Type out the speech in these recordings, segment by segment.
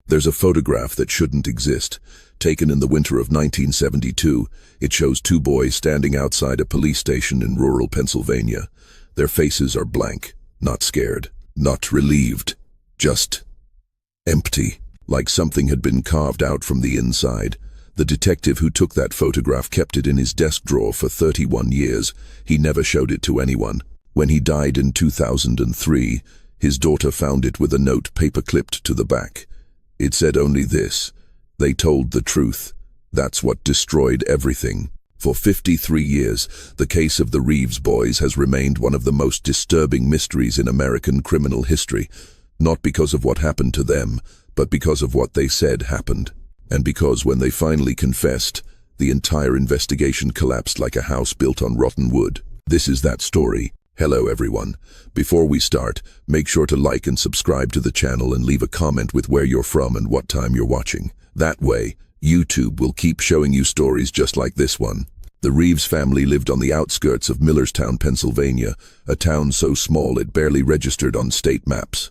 There's a photograph that shouldn't exist. Taken in the winter of 1972, it shows two boys standing outside a police station in rural Pennsylvania. Their faces are blank, not scared, not relieved, just empty, like something had been carved out from the inside. The detective who took that photograph kept it in his desk drawer for 31 years. He never showed it to anyone. When he died in 2003, his daughter found it with a note paper-clipped to the back. It said only this: "They told the truth. That's what destroyed everything." For 53 years, the case of the Reeves boys has remained one of the most disturbing mysteries in American criminal history, not because of what happened to them, but because of what they said happened. And because when they finally confessed, the entire investigation collapsed like a house built on rotten wood. This is that story. Hello everyone. Before we start, make sure to like and subscribe to the channel and leave a comment with where you're from and what time you're watching. That way, YouTube will keep showing you stories just like this one. The Reeves family lived on the outskirts of Millerstown, Pennsylvania, a town so small it barely registered on state maps.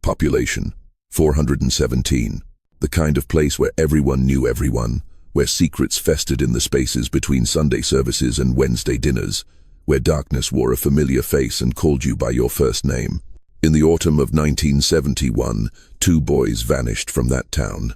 Population: 417. The kind of place where everyone knew everyone, where secrets festered in the spaces between Sunday services and Wednesday dinners, where darkness wore a familiar face and called you by your first name. In the autumn of 1971, two boys vanished from that town.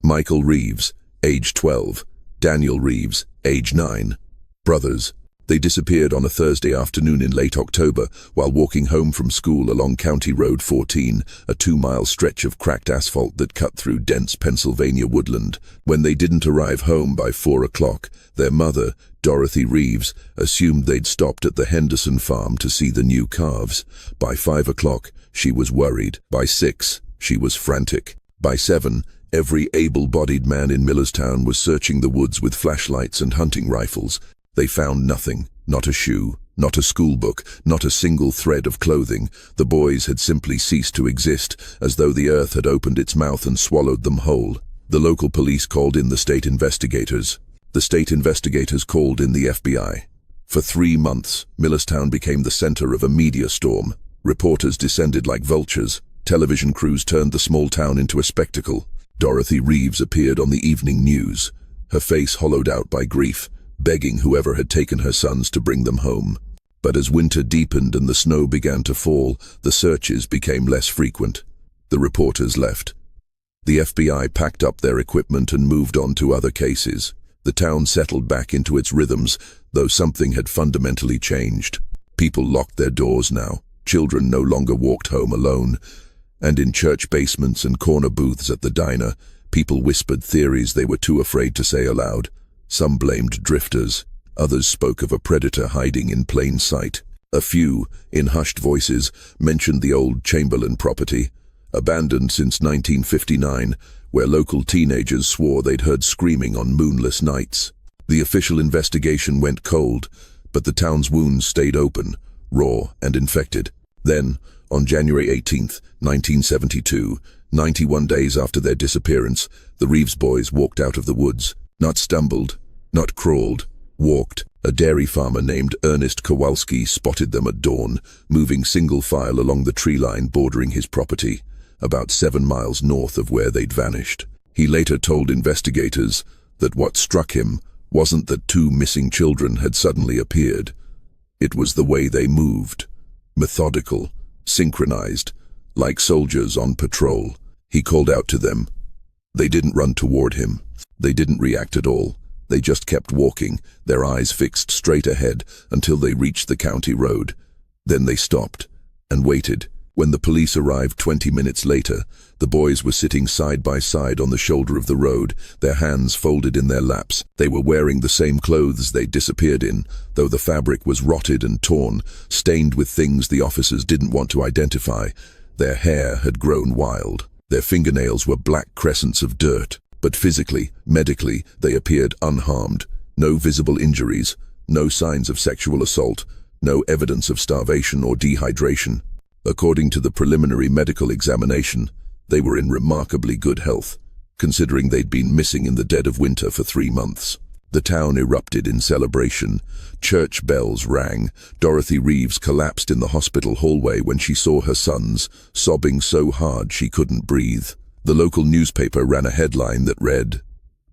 Michael Reeves, age 12, Daniel Reeves, age 9. Brothers. They disappeared on a Thursday afternoon in late October while walking home from school along County Road 14, a 2-mile stretch of cracked asphalt that cut through dense Pennsylvania woodland. When they didn't arrive home by 4 o'clock, their mother, Dorothy Reeves, assumed they'd stopped at the Henderson farm to see the new calves. By 5 o'clock, she was worried. By 6, she was frantic. By 7, every able-bodied man in Millerstown was searching the woods with flashlights and hunting rifles. They found nothing, not a shoe, not a schoolbook, not a single thread of clothing. The boys had simply ceased to exist, as though the earth had opened its mouth and swallowed them whole. The local police called in the state investigators. The state investigators called in the FBI. For 3 months, Millerstown became the center of a media storm. Reporters descended like vultures. Television crews turned the small town into a spectacle. Dorothy Reeves appeared on the evening news, her face hollowed out by grief, begging whoever had taken her sons to bring them home. But as winter deepened and the snow began to fall, the searches became less frequent. The reporters left. The FBI packed up their equipment and moved on to other cases. The town settled back into its rhythms, though something had fundamentally changed. People locked their doors now. Children no longer walked home alone. And in church basements and corner booths at the diner, people whispered theories they were too afraid to say aloud. Some blamed drifters. Others spoke of a predator hiding in plain sight. A few, in hushed voices, mentioned the old Chamberlain property, abandoned since 1959, where local teenagers swore they'd heard screaming on moonless nights. The official investigation went cold, but the town's wounds stayed open, raw and infected. Then, on January 18, 1972, 91 days after their disappearance, the Reeves boys walked out of the woods. Not stumbled, not crawled, walked. A dairy farmer named Ernest Kowalski spotted them at dawn, moving single file along the tree line bordering his property, about 7 miles north of where they'd vanished. He later told investigators that what struck him wasn't that 2 missing children had suddenly appeared. It was the way they moved, methodical, synchronized, like soldiers on patrol. He called out to them. They didn't run toward him. They didn't react at all. They just kept walking, their eyes fixed straight ahead until they reached the county road. Then they stopped and waited. When the police arrived 20 minutes later, the boys were sitting side by side on the shoulder of the road, their hands folded in their laps. They were wearing the same clothes they'd disappeared in, though the fabric was rotted and torn, stained with things the officers didn't want to identify. Their hair had grown wild. Their fingernails were black crescents of dirt. But physically, medically, they appeared unharmed. No visible injuries, no signs of sexual assault, no evidence of starvation or dehydration. According to the preliminary medical examination, they were in remarkably good health, considering they'd been missing in the dead of winter for 3 months. The town erupted in celebration. Church bells rang. Dorothy Reeves collapsed in the hospital hallway when she saw her sons, sobbing so hard she couldn't breathe. The local newspaper ran a headline that read,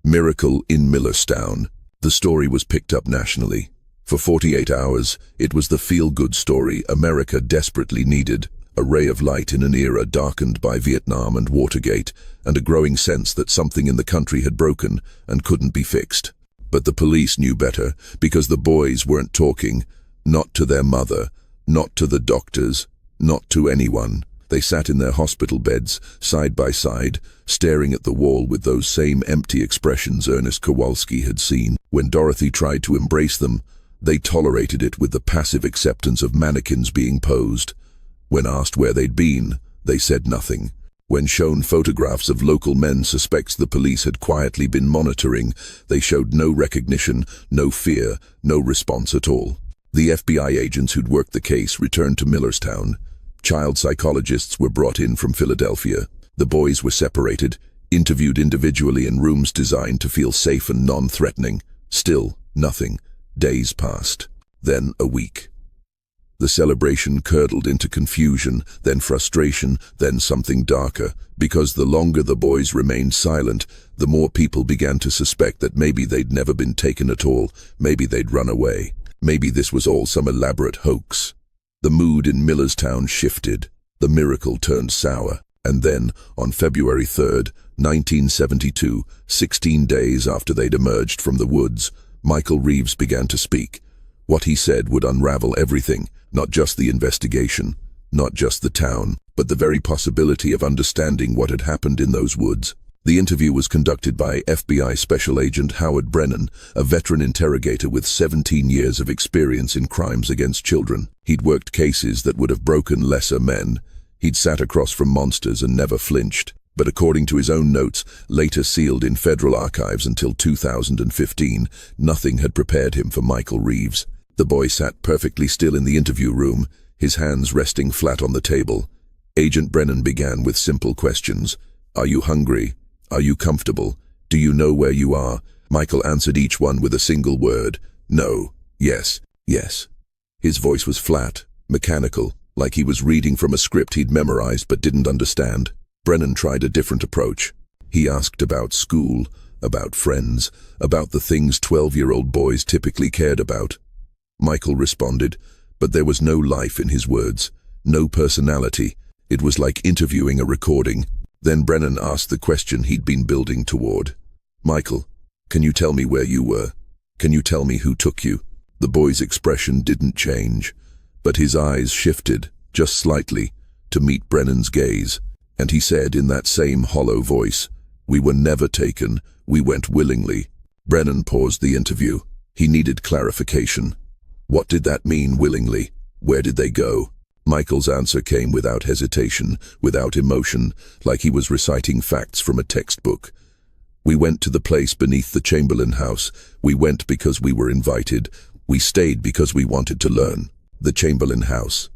"Miracle in Millerstown." The story was picked up nationally. For 48 hours, it was the feel-good story America desperately needed, a ray of light in an era darkened by Vietnam and Watergate, and a growing sense that something in the country had broken and couldn't be fixed. But the police knew better, because the boys weren't talking, not to their mother, not to the doctors, not to anyone. They sat in their hospital beds, side by side, staring at the wall with those same empty expressions Ernest Kowalski had seen. When Dorothy tried to embrace them, they tolerated it with the passive acceptance of mannequins being posed. When asked where they'd been, they said nothing. When shown photographs of local men suspects the police had quietly been monitoring, they showed no recognition, no fear, no response at all. The FBI agents who'd worked the case returned to Millerstown. Child psychologists were brought in from Philadelphia. The boys were separated, interviewed individually in rooms designed to feel safe and non-threatening. Still, nothing. Days passed. Then a week. The celebration curdled into confusion, then frustration, then something darker, because the longer the boys remained silent, the more people began to suspect that maybe they'd never been taken at all, maybe they'd run away. Maybe this was all some elaborate hoax. The mood in Millerstown shifted. The miracle turned sour. And then, on February 3rd, 1972, 16 days after they'd emerged from the woods, Michael Reeves began to speak. What he said would unravel everything, not just the investigation, not just the town, but the very possibility of understanding what had happened in those woods. The interview was conducted by FBI Special Agent Howard Brennan, a veteran interrogator with 17 years of experience in crimes against children. He'd worked cases that would have broken lesser men. He'd sat across from monsters and never flinched. But according to his own notes, later sealed in federal archives until 2015, nothing had prepared him for Michael Reeves. The boy sat perfectly still in the interview room, his hands resting flat on the table. Agent Brennan began with simple questions. Are you hungry? Are you comfortable? Do you know where you are? Michael answered each one with a single word. No. Yes. Yes. His voice was flat, mechanical, like he was reading from a script he'd memorized but didn't understand. Brennan tried a different approach. He asked about school, about friends, about the things 12-year-old boys typically cared about. Michael responded, but there was no life in his words, no personality. It was like interviewing a recording. Then Brennan asked the question he'd been building toward. Michael, can you tell me where you were? Can you tell me who took you? The boy's expression didn't change, but his eyes shifted, just slightly, to meet Brennan's gaze. And he said in that same hollow voice, "We were never taken, we went willingly." Brennan paused the interview. He needed clarification. What did that mean, willingly? Where did they go? Michael's answer came without hesitation, without emotion, like he was reciting facts from a textbook. We went to the place beneath the Chamberlain house. We went because we were invited. We stayed because we wanted to learn. The Chamberlain house.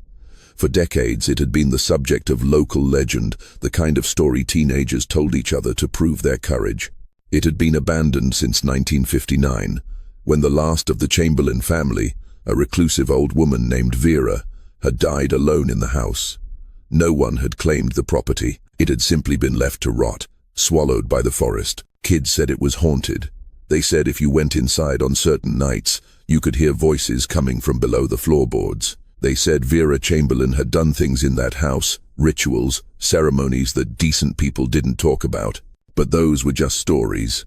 For decades, it had been the subject of local legend, the kind of story teenagers told each other to prove their courage. It had been abandoned since 1959, when the last of the Chamberlain family, a reclusive old woman named Vera, had died alone in the house. No one had claimed the property. It had simply been left to rot, swallowed by the forest. Kids said it was haunted. They said if you went inside on certain nights, you could hear voices coming from below the floorboards. They said Vera Chamberlain had done things in that house, rituals, ceremonies that decent people didn't talk about. But those were just stories.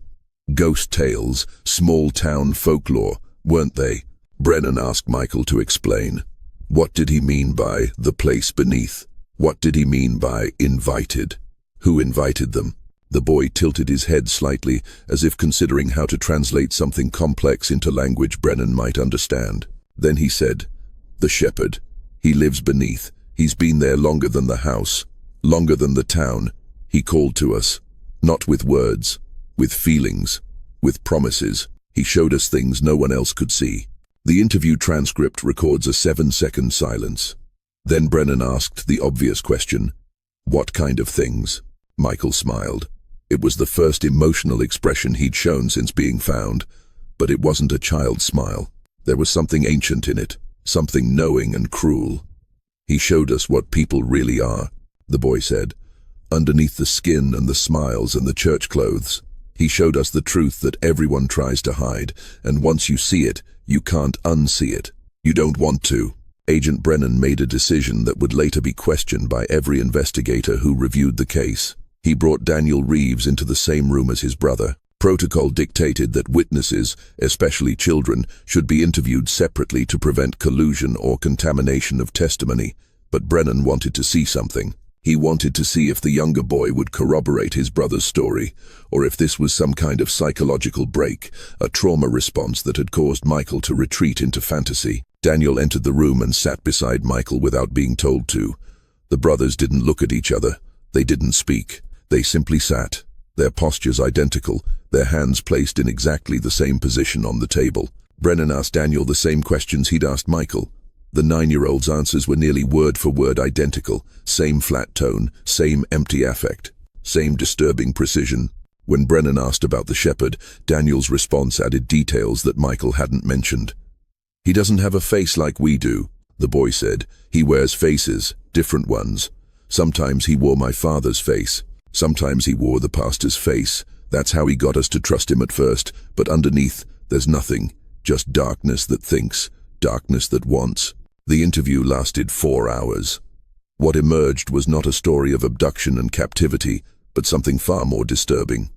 Ghost tales, small-town folklore, weren't they? Brennan asked Michael to explain. What did he mean by the place beneath? What did he mean by invited? Who invited them? The boy tilted his head slightly, as if considering how to translate something complex into language Brennan might understand. Then he said, "The shepherd. He lives beneath. He's been there longer than the house, longer than the town. He called to us, not with words, with feelings, with promises. He showed us things no one else could see." The interview transcript records a 7-second silence. Then Brennan asked the obvious question, "What kind of things?" Michael smiled. It was the first emotional expression he'd shown since being found, but it wasn't a child's smile. There was something ancient in it, something knowing and cruel. "He showed us what people really are," the boy said. underneath the skin and the smiles and the church clothes. He showed us the truth that everyone tries to hide, and once you see it, you can't unsee it. You don't want to. Agent Brennan made a decision that would later be questioned by every investigator who reviewed the case. He brought Daniel Reeves into the same room as his brother. Protocol dictated that witnesses, especially children, should be interviewed separately to prevent collusion or contamination of testimony. But Brennan wanted to see something. He wanted to see if the younger boy would corroborate his brother's story, or if this was some kind of psychological break, a trauma response that had caused Michael to retreat into fantasy. Daniel entered the room and sat beside Michael without being told to. The brothers didn't look at each other. They didn't speak. They simply sat, their postures identical, their hands placed in exactly the same position on the table. Brennan asked Daniel the same questions he'd asked Michael. The 9-year-old's answers were nearly word for word identical, same flat tone, same empty affect, same disturbing precision. When Brennan asked about the shepherd, Daniel's response added details that Michael hadn't mentioned. "He doesn't have a face like we do," the boy said. "He wears faces, different ones. Sometimes he wore my father's face. Sometimes he wore the pastor's face. That's how he got us to trust him at first, but underneath, there's nothing, just darkness that thinks, darkness that wants." The interview lasted 4 hours. What emerged was not a story of abduction and captivity, but something far more disturbing.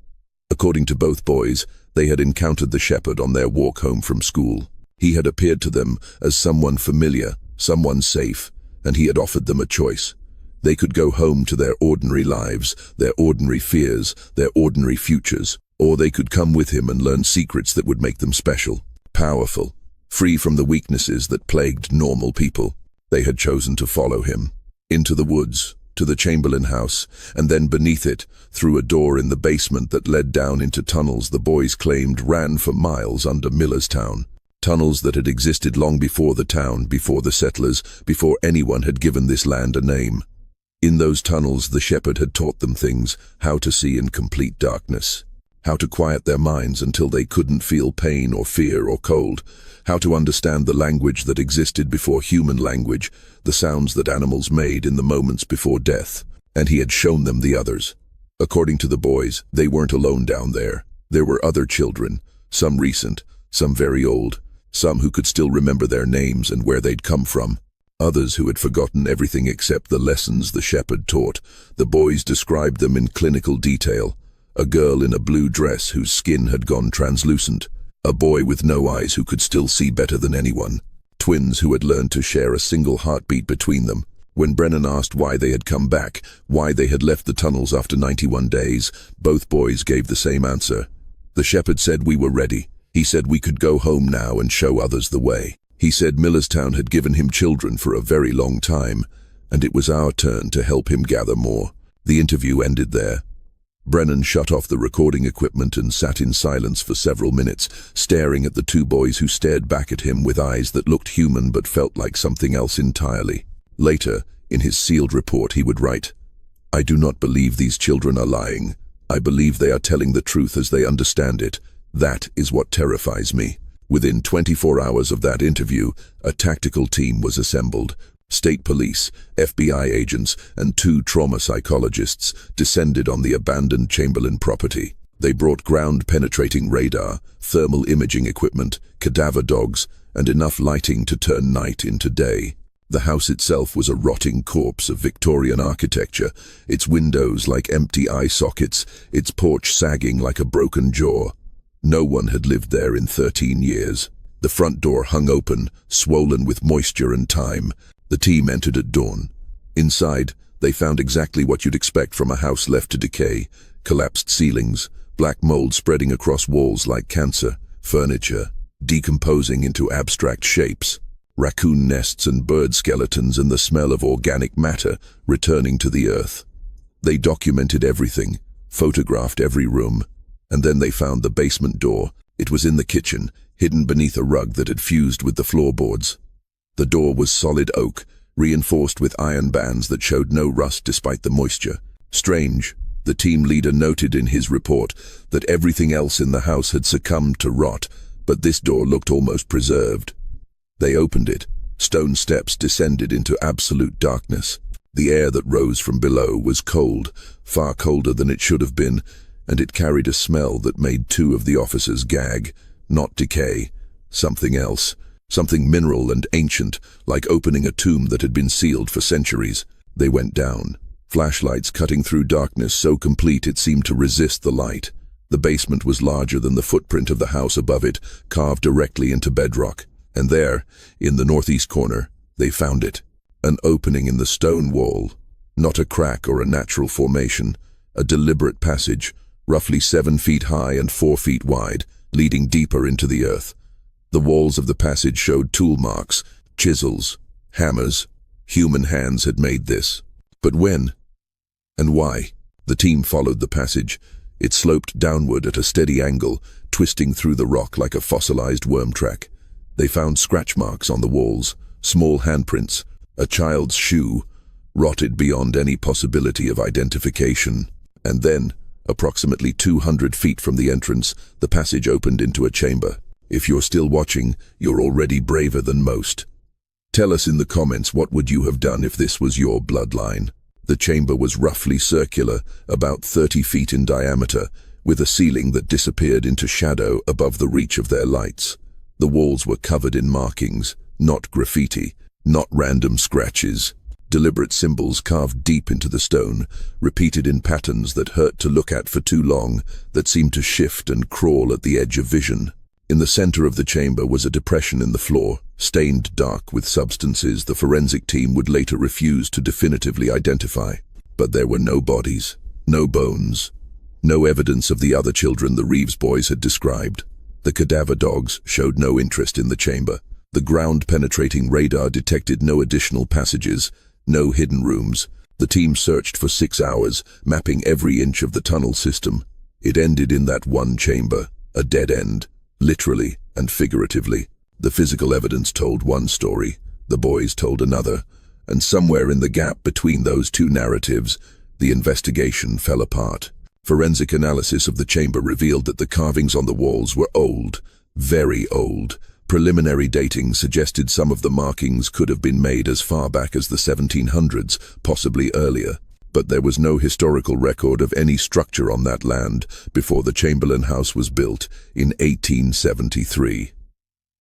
According to both boys, they had encountered the shepherd on their walk home from school. He had appeared to them as someone familiar, someone safe, and he had offered them a choice. They could go home to their ordinary lives, their ordinary fears, their ordinary futures, or they could come with him and learn secrets that would make them special, powerful, free from the weaknesses that plagued normal people. They had chosen to follow him. Into the woods, to the Chamberlain house, and then beneath it, through a door in the basement that led down into tunnels the boys claimed ran for miles under Millerstown. Tunnels that had existed long before the town, before the settlers, before anyone had given this land a name. In those tunnels, the shepherd had taught them things, how to see in complete darkness, how to quiet their minds until they couldn't feel pain or fear or cold, how to understand the language that existed before human language, the sounds that animals made in the moments before death. And he had shown them the others. According to the boys, they weren't alone down there. There were other children, some recent, some very old, some who could still remember their names and where they'd come from. Others who had forgotten everything except the lessons the shepherd taught. The boys described them in clinical detail. A girl in a blue dress whose skin had gone translucent. A boy with no eyes who could still see better than anyone. Twins who had learned to share a single heartbeat between them. When Brennan asked why they had come back, why they had left the tunnels after 91 days, both boys gave the same answer. The shepherd said we were ready. He said we could go home now and show others the way. He said Millerstown had given him children for a very long time, and it was our turn to help him gather more. The interview ended there. Brennan shut off the recording equipment and sat in silence for several minutes, staring at the two boys who stared back at him with eyes that looked human but felt like something else entirely. Later, in his sealed report, he would write, "I do not believe these children are lying. I believe they are telling the truth as they understand it. That is what terrifies me." Within 24 hours of that interview, a tactical team was assembled. State police, FBI agents, and 2 trauma psychologists descended on the abandoned Chamberlain property. They brought ground-penetrating radar, thermal imaging equipment, cadaver dogs, and enough lighting to turn night into day. The house itself was a rotting corpse of Victorian architecture, its windows like empty eye sockets, its porch sagging like a broken jaw. No one had lived there in 13 years. The front door hung open, swollen with moisture and time. The team entered at dawn. Inside, they found exactly what you'd expect from a house left to decay. Collapsed ceilings, black mold spreading across walls like cancer, furniture decomposing into abstract shapes, raccoon nests and bird skeletons, and the smell of organic matter returning to the earth. They documented everything, photographed every room, and then they found the basement door. It was in the kitchen, hidden beneath a rug that had fused with the floorboards. The door was solid oak, reinforced with iron bands that showed no rust despite the moisture. Strange, the team leader noted in his report that everything else in the house had succumbed to rot, but this door looked almost preserved. They opened it. Stone steps descended into absolute darkness. The air that rose from below was cold, far colder than it should have been, and it carried a smell that made two of the officers gag. Not decay, something else. Something mineral and ancient, like opening a tomb that had been sealed for centuries. They went down, flashlights cutting through darkness so complete it seemed to resist the light. The basement was larger than the footprint of the house above it, carved directly into bedrock. And there, in the northeast corner, they found it. An opening in the stone wall. Not a crack or a natural formation. A deliberate passage, roughly 7 feet high and 4 feet wide, leading deeper into the earth. The walls of the passage showed tool marks, chisels, hammers. Human hands had made this. But when? And why? The team followed the passage. It sloped downward at a steady angle, twisting through the rock like a fossilized worm track. They found scratch marks on the walls, small handprints, a child's shoe, rotted beyond any possibility of identification. And then, approximately 200 feet from the entrance, the passage opened into a chamber. If you're still watching, you're already braver than most. Tell us in the comments what would you have done if this was your bloodline. The chamber was roughly circular, about 30 feet in diameter, with a ceiling that disappeared into shadow above the reach of their lights. The walls were covered in markings, not graffiti, not random scratches. Deliberate symbols carved deep into the stone, repeated in patterns that hurt to look at for too long, that seemed to shift and crawl at the edge of vision. In the center of the chamber was a depression in the floor, stained dark with substances the forensic team would later refuse to definitively identify. But there were no bodies, no bones, no evidence of the other children the Reeves boys had described. The cadaver dogs showed no interest in the chamber. The ground-penetrating radar detected no additional passages, no hidden rooms. The team searched for 6 hours, mapping every inch of the tunnel system. It ended in that one chamber, a dead end. Literally and figuratively. The physical evidence told one story, the boys told another, and somewhere in the gap between those two narratives, the investigation fell apart. Forensic analysis of the chamber revealed that the carvings on the walls were old, very old. Preliminary dating suggested some of the markings could have been made as far back as the 1700s, possibly earlier. But there was no historical record of any structure on that land before the Chamberlain House was built in 1873.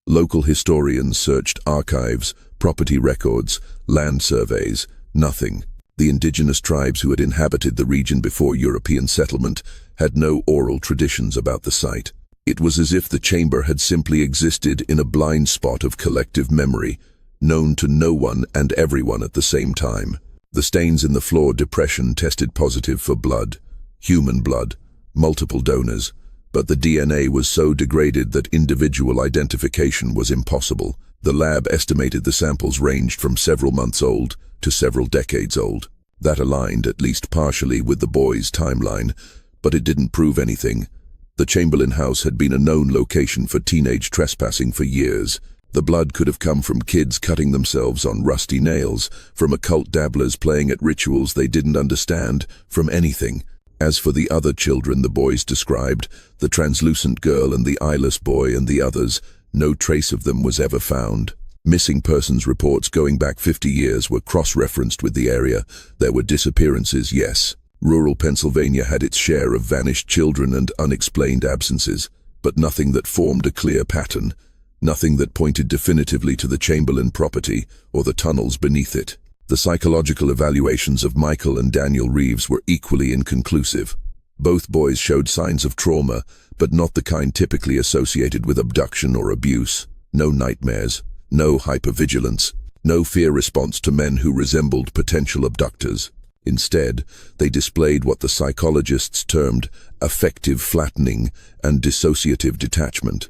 Local historians searched archives, property records, land surveys. Nothing. The indigenous tribes who had inhabited the region before European settlement had no oral traditions about the site. It was as if the chamber had simply existed in a blind spot of collective memory, known to no one and everyone at the same time. The stains in the floor depression tested positive for blood, human blood, multiple donors, but the DNA was so degraded that individual identification was impossible. The lab estimated the samples ranged from several months old to several decades old. That aligned, at least partially, with the boys' timeline, but it didn't prove anything. The Chamberlain House had been a known location for teenage trespassing for years. The blood could have come from kids cutting themselves on rusty nails, from occult dabblers playing at rituals they didn't understand, from anything. As for the other children the boys described, the translucent girl and the eyeless boy and the others, no trace of them was ever found. Missing persons reports going back 50 years were cross-referenced with the area. There were disappearances, yes. Rural Pennsylvania had its share of vanished children and unexplained absences, but nothing that formed a clear pattern. Nothing that pointed definitively to the Chamberlain property or the tunnels beneath it. The psychological evaluations of Michael and Daniel Reeves were equally inconclusive. Both boys showed signs of trauma, but not the kind typically associated with abduction or abuse. No nightmares, no hypervigilance, no fear response to men who resembled potential abductors. Instead, they displayed what the psychologists termed affective flattening and dissociative detachment.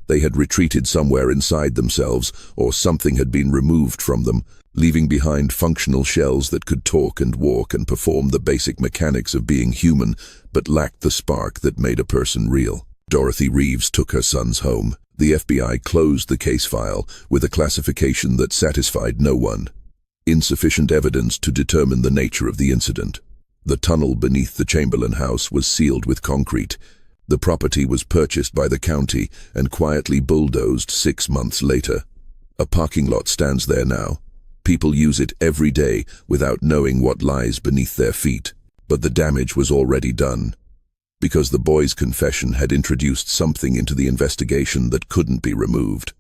They had retreated somewhere inside themselves, or something had been removed from them, leaving behind functional shells that could talk and walk and perform the basic mechanics of being human, but lacked the spark that made a person real. Dorothy Reeves took her sons home. The FBI closed the case file with a classification that satisfied no one. Insufficient evidence to determine the nature of the incident. The tunnel beneath the Chamberlain House was sealed with concrete. The property was purchased by the county and quietly bulldozed 6 months later. A parking lot stands there now, People use it every day without knowing what lies beneath their feet. But the damage was already done, because the boy's confession had introduced something into the investigation that couldn't be removed.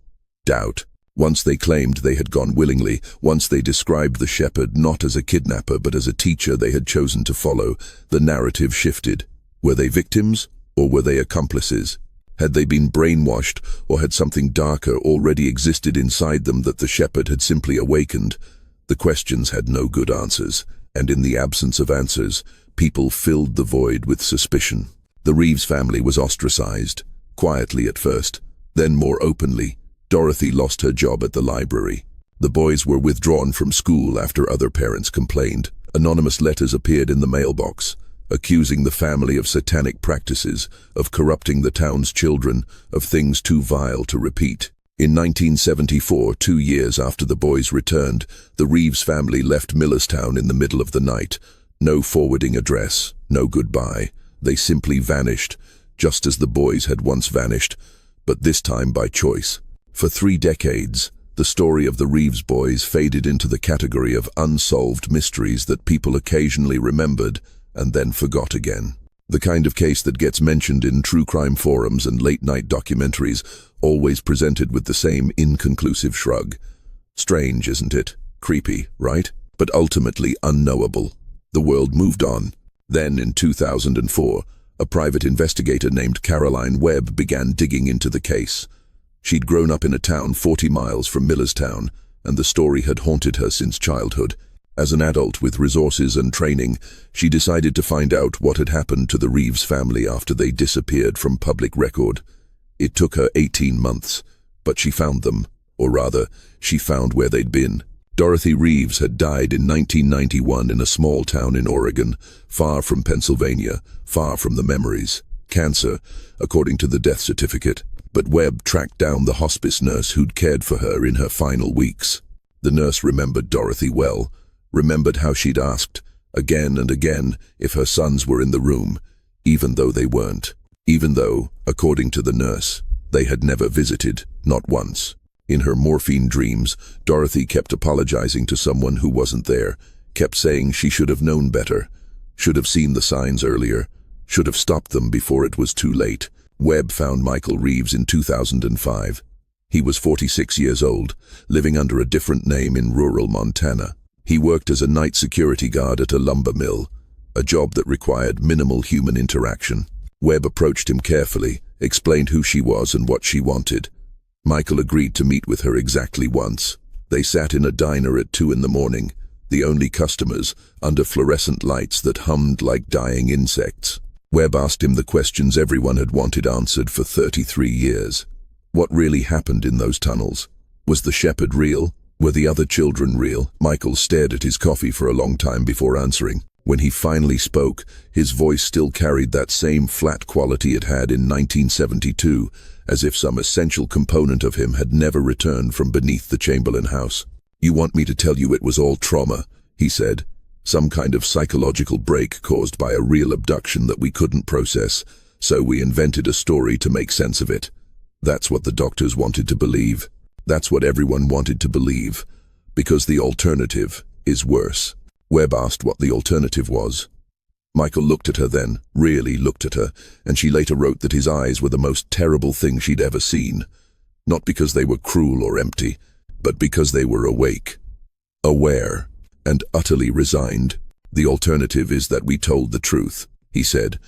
Doubt. Once they claimed they had gone willingly, once they described the shepherd not as a kidnapper but as a teacher they had chosen to follow, the narrative shifted. Were they victims, or were they accomplices? Had they been brainwashed, or had something darker already existed inside them that the shepherd had simply awakened? The questions had no good answers, and in the absence of answers, people filled the void with suspicion. The Reeves family was ostracized, quietly at first, then more openly. Dorothy lost her job at the library. The boys were withdrawn from school after other parents complained. Anonymous letters appeared in the mailbox, accusing the family of satanic practices, of corrupting the town's children, of things too vile to repeat. In 1974, 2 years after the boys returned, the Reeves family left Millerstown in the middle of the night. No forwarding address, no goodbye. They simply vanished, just as the boys had once vanished, but this time by choice. For 3 decades, the story of the Reeves boys faded into the category of unsolved mysteries that people occasionally remembered and then forgot again. The kind of case that gets mentioned in true crime forums and late-night documentaries, always presented with the same inconclusive shrug. Strange, isn't it? Creepy, right? But ultimately unknowable. The world moved on. Then, in 2004, a private investigator named Caroline Webb began digging into the case. She'd grown up in a town 40 miles from Millerstown, and the story had haunted her since childhood. As an adult with resources and training, she decided to find out what had happened to the Reeves family after they disappeared from public record. It took her 18 months, but she found them, or rather, she found where they'd been. Dorothy Reeves had died in 1991 in a small town in Oregon, far from Pennsylvania, far from the memories. Cancer, according to the death certificate. But Webb tracked down the hospice nurse who'd cared for her in her final weeks. The nurse remembered Dorothy well, remembered how she'd asked, again and again, if her sons were in the room, even though they weren't. Even though, according to the nurse, they had never visited, not once. In her morphine dreams, Dorothy kept apologizing to someone who wasn't there, kept saying she should have known better, should have seen the signs earlier, should have stopped them before it was too late. Webb found Michael Reeves in 2005. He was 46 years old, living under a different name in rural Montana. He worked as a night security guard at a lumber mill, a job that required minimal human interaction. Webb approached him carefully, explained who she was and what she wanted. Michael agreed to meet with her exactly once. They sat in a diner at 2 in the morning, the only customers, under fluorescent lights that hummed like dying insects. Webb asked him the questions everyone had wanted answered for 33 years. What really happened in those tunnels? Was the shepherd real? Were the other children real? Michael stared at his coffee for a long time before answering. When he finally spoke, his voice still carried that same flat quality it had in 1972, as if some essential component of him had never returned from beneath the Chamberlain house. "You want me to tell you it was all trauma," he said. "Some kind of psychological break caused by a real abduction that we couldn't process, so we invented a story to make sense of it. That's what the doctors wanted to believe. That's what everyone wanted to believe, because the alternative is worse." Webb asked what the alternative was. Michael looked at her then, really looked at her, and she later wrote that his eyes were the most terrible thing she'd ever seen. Not because they were cruel or empty, but because they were awake, aware, and utterly resigned. "The alternative is that we told the truth," he said.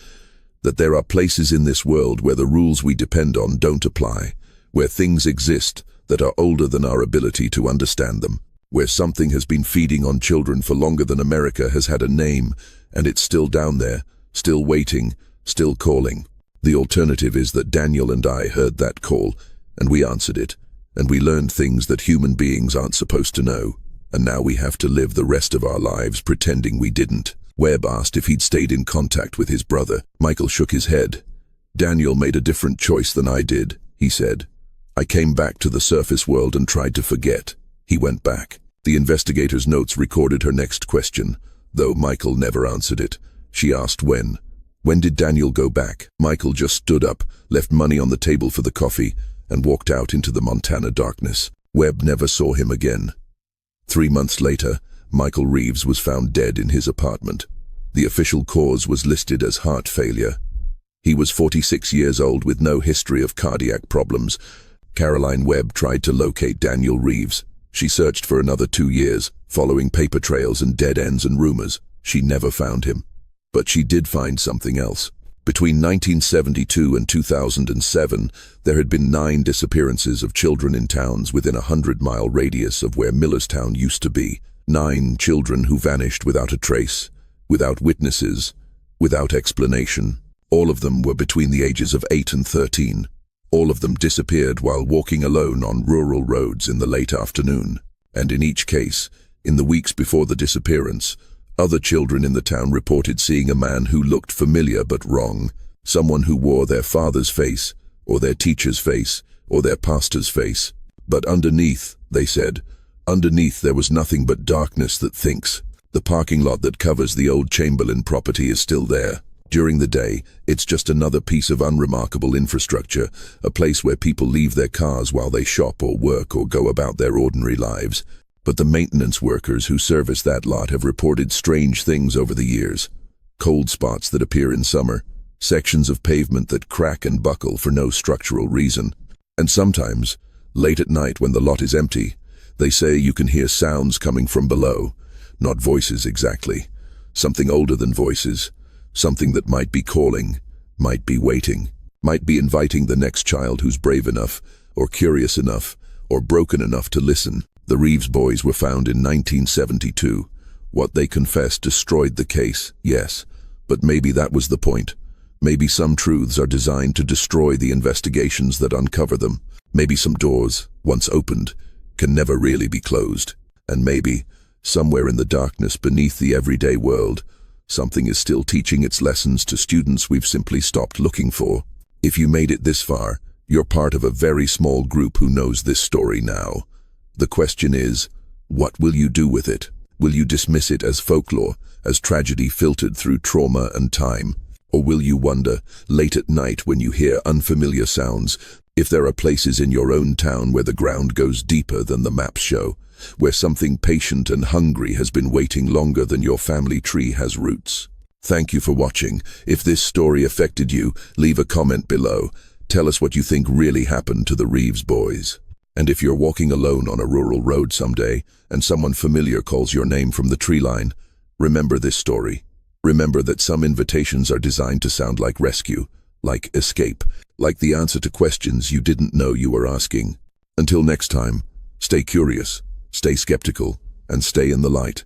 "That there are places in this world where the rules we depend on don't apply, where things exist that are older than our ability to understand them, where something has been feeding on children for longer than America has had a name, and it's still down there, still waiting, still calling. The alternative is that Daniel and I heard that call, and we answered it, and we learned things that human beings aren't supposed to know, and now we have to live the rest of our lives pretending we didn't." Webb asked if he'd stayed in contact with his brother. Michael shook his head. "Daniel made a different choice than I did," he said. "I came back to the surface world and tried to forget. He went back." The investigator's notes recorded her next question, though Michael never answered it. She asked when. When did Daniel go back? Michael just stood up, left money on the table for the coffee, and walked out into the Montana darkness. Webb never saw him again. 3 months later, Michael Reeves was found dead in his apartment. The official cause was listed as heart failure. He was 46 years old with no history of cardiac problems. Caroline Webb tried to locate Daniel Reeves. She searched for another 2 years, following paper trails and dead ends and rumors. She never found him. But she did find something else. Between 1972 and 2007, there had been 9 disappearances of children in towns within a 100-mile radius of where Millerstown used to be. 9 children who vanished without a trace, without witnesses, without explanation. All of them were between the ages of 8 and 13. All of them disappeared while walking alone on rural roads in the late afternoon. And in each case, in the weeks before the disappearance, other children in the town reported seeing a man who looked familiar but wrong, someone who wore their father's face, or their teacher's face, or their pastor's face. But underneath, they said, underneath there was nothing but darkness that thinks. The parking lot that covers the old Chamberlain property is still there. During the day, it's just another piece of unremarkable infrastructure, a place where people leave their cars while they shop or work or go about their ordinary lives. But the maintenance workers who service that lot have reported strange things over the years. Cold spots that appear in summer, sections of pavement that crack and buckle for no structural reason. And sometimes, late at night when the lot is empty, they say you can hear sounds coming from below. Not voices exactly. Something older than voices. Something that might be calling, might be waiting, might be inviting the next child who's brave enough, or curious enough, or broken enough to listen. The Reeves boys were found in 1972. What they confessed destroyed the case, yes, but maybe that was the point. Maybe some truths are designed to destroy the investigations that uncover them. Maybe some doors, once opened, can never really be closed. And maybe, somewhere in the darkness beneath the everyday world, something is still teaching its lessons to students we've simply stopped looking for. If you made it this far, you're part of a very small group who knows this story now. The question is, what will you do with it? Will you dismiss it as folklore, as tragedy filtered through trauma and time? Or will you wonder, late at night when you hear unfamiliar sounds, if there are places in your own town where the ground goes deeper than the maps show, where something patient and hungry has been waiting longer than your family tree has roots? Thank you for watching. If this story affected you, leave a comment below. Tell us what you think really happened to the Reeves boys. And if you're walking alone on a rural road someday, and someone familiar calls your name from the tree line, remember this story. Remember that some invitations are designed to sound like rescue, like escape, like the answer to questions you didn't know you were asking. Until next time, stay curious, stay skeptical, and stay in the light.